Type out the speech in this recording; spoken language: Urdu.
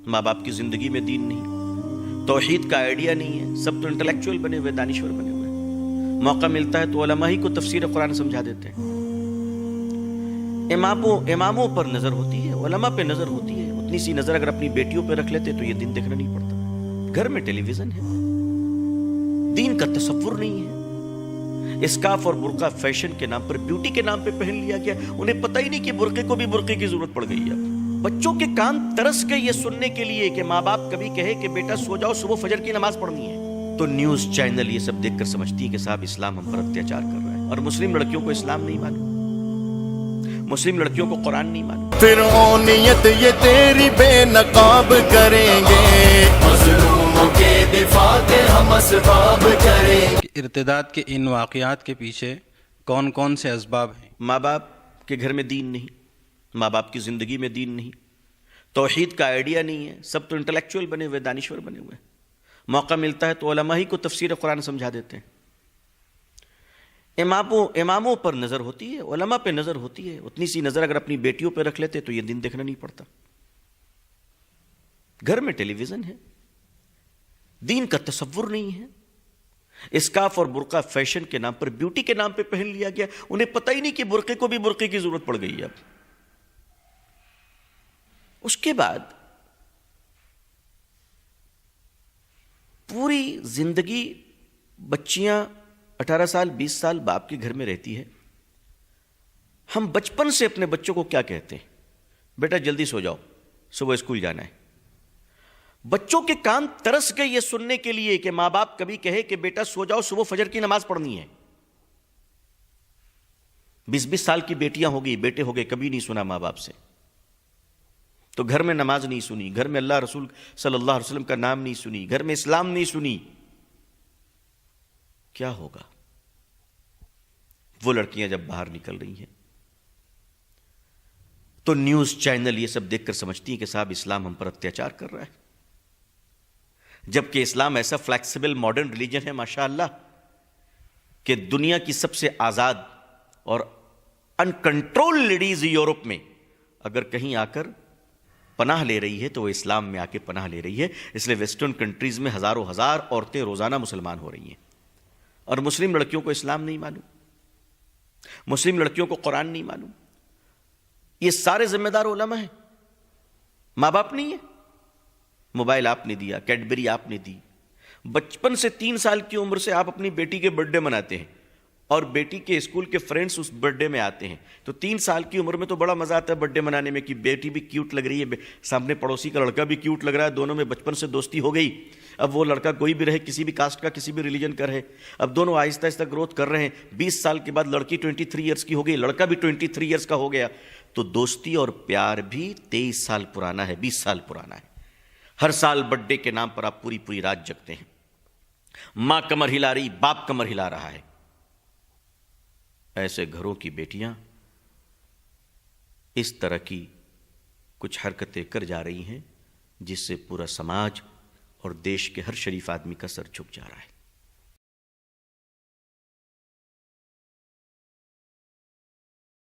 ماں باپ کی زندگی میں دین نہیں، توحید کا آئیڈیا نہیں ہے، سب تو انٹلیکچوئل بنے ہوئے، دانشور بنے ہوئے، موقع ملتا ہے تو علماء ہی کو تفسیر قرآن سمجھا دیتے ہیں۔ اماموں پر نظر ہوتی ہے، علماء پہ نظر ہوتی ہے، اتنی سی نظر اگر اپنی بیٹیوں پہ رکھ لیتے تو یہ دین دیکھنا نہیں پڑتا۔ گھر میں ٹیلی ویژن ہے، دین کا تصور نہیں ہے، اسکارف اور برقع فیشن کے نام پر، بیوٹی کے نام پہ پہن لیا گیا، انہیں پتہ ہی نہیں کہ برقعے کو بھی برقعے کی ضرورت پڑ گئی ہے۔ بچوں کے کان ترس گئے یہ سننے کے لیے کہ ماں باپ کبھی کہے کہ بیٹا سو جاؤ، صبح فجر کی نماز پڑھنی ہے، تو نیوز چینل یہ سب دیکھ کر سمجھتی ہے کہ صاحب اسلام ہم پر اتیاچار کر رہا ہے۔ اور مسلم لڑکیوں کو اسلام نہیں معلوم، مسلم لڑکیوں کو قرآن نہیں معلوم۔ فرعونیت یہ تیری بے نقاب کریں گے، مظلوموں کے دفاع کے ہم اسباب کریں گے۔ ارتداد کے ان واقعات کے پیچھے کون کون سے اسباب ہیں؟ ماں باپ کے گھر میں دین نہیں، ماں باپ کی زندگی میں دین نہیں، توحید کا آئیڈیا نہیں ہے، سب تو انٹلیکچوئل بنے ہوئے، دانشور بنے ہوئے، موقع ملتا ہے تو علماء ہی کو تفسیر قرآن سمجھا دیتے ہیں۔ اماموں پر نظر ہوتی ہے، علماء پہ نظر ہوتی ہے، اتنی سی نظر اگر اپنی بیٹیوں پہ رکھ لیتے تو یہ دین دیکھنا نہیں پڑتا۔ گھر میں ٹیلی ویژن ہے، دین کا تصور نہیں ہے، اسکارف اور برقع فیشن کے نام پر، بیوٹی کے نام پہ پہن لیا گیا، انہیں پتہ ہی نہیں کہ برقعے کو بھی برقعے کی ضرورت پڑ گئی ہے۔ اب اس کے بعد پوری زندگی بچیاں 18 سال 20 سال باپ کے گھر میں رہتی ہے۔ ہم بچپن سے اپنے بچوں کو کیا کہتے ہیں؟ بیٹا جلدی سو جاؤ، صبح اسکول جانا ہے۔ بچوں کے کان ترس گئے یہ سننے کے لیے کہ ماں باپ کبھی کہے کہ بیٹا سو جاؤ، صبح فجر کی نماز پڑھنی ہے۔ 20 سال کی بیٹیاں ہو گئی، بیٹے ہو گئے، کبھی نہیں سنا ماں باپ سے، تو گھر میں نماز نہیں سنی، گھر میں اللہ رسول صلی اللہ علیہ وسلم کا نام نہیں سنی، گھر میں اسلام نہیں سنی، کیا ہوگا؟ وہ لڑکیاں جب باہر نکل رہی ہیں تو نیوز چینل یہ سب دیکھ کر سمجھتی ہیں کہ صاحب اسلام ہم پر اتیاچار کر رہا ہے، جبکہ اسلام ایسا فلیکسیبل ماڈرن ریلیجن ہے ماشاءاللہ کہ دنیا کی سب سے آزاد اور انکنٹرول لیڈیز یورپ میں اگر کہیں آ کر پناہ لے رہی ہے تو وہ اسلام میں آ کے پناہ لے رہی ہے۔ اس لیے ویسٹرن کنٹریز میں ہزاروں ہزار عورتیں روزانہ مسلمان ہو رہی ہیں، اور مسلم لڑکیوں کو اسلام نہیں معلوم، مسلم لڑکیوں کو قرآن نہیں معلوم۔ یہ سارے ذمہ دار علماء ہیں، ماں باپ نہیں ہے۔ موبائل آپ نے دیا، کیڈبری آپ نے دی، بچپن سے 3 سال کی عمر سے آپ اپنی بیٹی کے برتھ ڈے مناتے ہیں، اور بیٹی کے اسکول کے فرینڈز اس برتھ ڈے میں آتے ہیں، تو 3 سال کی عمر میں تو بڑا مزہ آتا ہے برتھ ڈے منانے میں کہ بیٹی بھی کیوٹ لگ رہی ہے، سامنے پڑوسی کا لڑکا بھی کیوٹ لگ رہا ہے، دونوں میں بچپن سے دوستی ہو گئی۔ اب وہ لڑکا کوئی بھی رہے، کسی بھی کاسٹ کا، کسی بھی ریلیجن کا رہے، اب دونوں آہستہ آہستہ گروتھ کر رہے ہیں۔ 20 سال کے بعد لڑکی 23 ایئرس کی ہو گئی، لڑکا بھی 23 ایئرس کا ہو گیا، تو دوستی اور پیار بھی 23 سال پرانا ہے، 20 سال پرانا ہے۔ ہر سال برتھ ڈے کے نام پر آپ پوری پوری رات جگتے ہیں، ماں کمر ہلا رہی، باپ کمر ہلا رہا ہے۔ ایسے گھروں کی بیٹیاں اس طرح کی کچھ حرکتیں کر جا رہی ہیں جس سے پورا سماج اور دیش کے ہر شریف آدمی کا سر جھک جا رہا ہے۔